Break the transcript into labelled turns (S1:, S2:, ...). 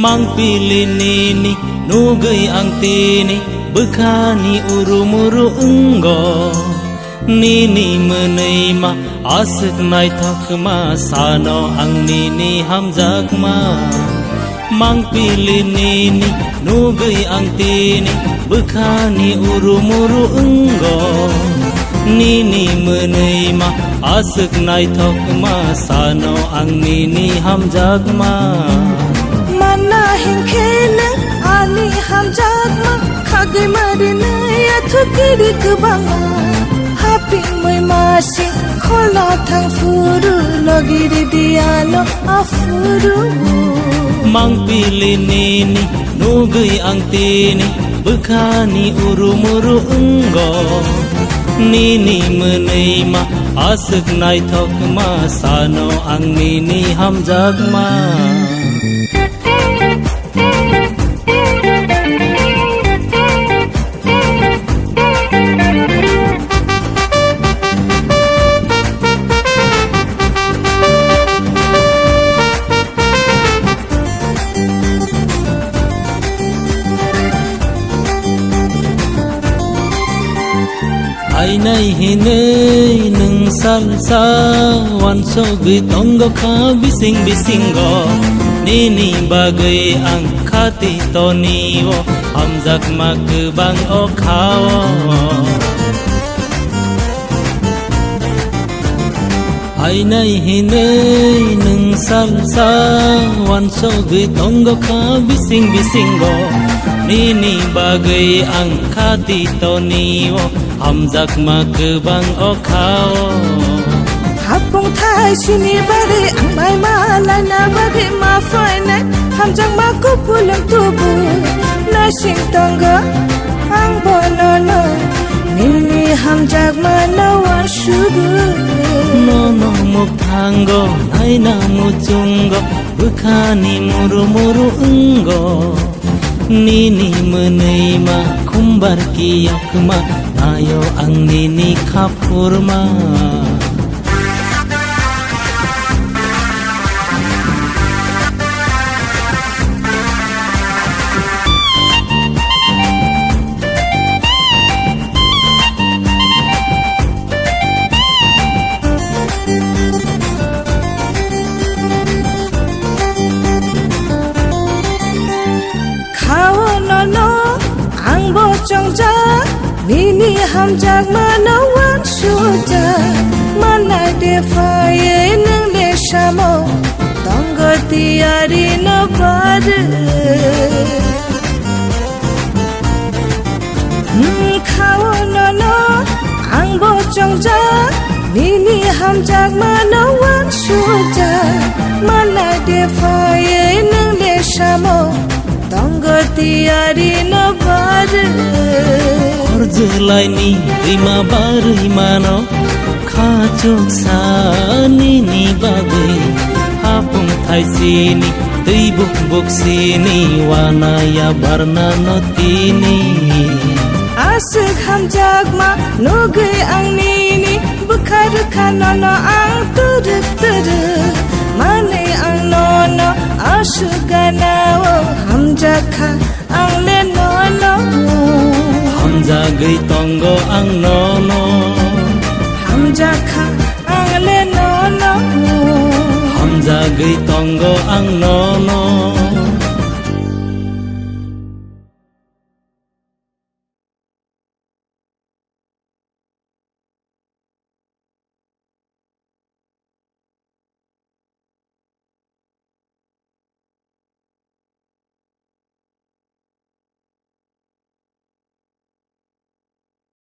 S1: mang pilini ni nugai angtini bekhani urumuru enggo nini meneima asik nai thakma sano ang nini hamjakma mang pilini ni nugai angtini bekhani urumuru enggo nini meneima asik nai thakma sano ang nini hamjakma
S2: mana hingkena ani hamjakma khagai marina ya thukiri kubanga happy moi masi khola thang furu logiri diano afuru
S1: mang pilini ni nugai angtini bekhani urumuru enggo nini meneima asik nai thokma sano ang nini hamjakma ai nay hinay nung salsa wan so gui tongo kha bising go nini bagay ang khati toniwo hamjak mak bang o khao ai nay hinay nung salsa wan so gui tongo kha bising go nini bagay ang khati toniwo hamjak mak bang o khao
S2: hapong thai sini bare ang mai mala na bare ma faina hamjak mak ko pulang tubu na sing tongga ang bonono nini hamjak ma na wan shugu
S1: no muk thango nai na muchungo bekhani muru enggo nini meneima khumbar kiyakma ayo ang nini khapurma
S2: khao no ang bo chongja nini hamjak mana wan shuja mana defaye nang le shamo tonggo tiari no bar khao no ang bo chongja nini hamjak mana wan shuja mana defaye nang le shamo tonggo tiari no bar
S1: orjelai ni rima bari mano khachok sa nini bagai hapung thai sini tei buk sini wanaya barna no tini
S2: asik hamjak ma nugai ang nini bukhar khanono ang turuk mane ang nono asugana hamjak kha ang le nono
S1: hamjagai tongo ang nono
S2: hamjak kha ang le nono
S1: hamjagai tongo ang nono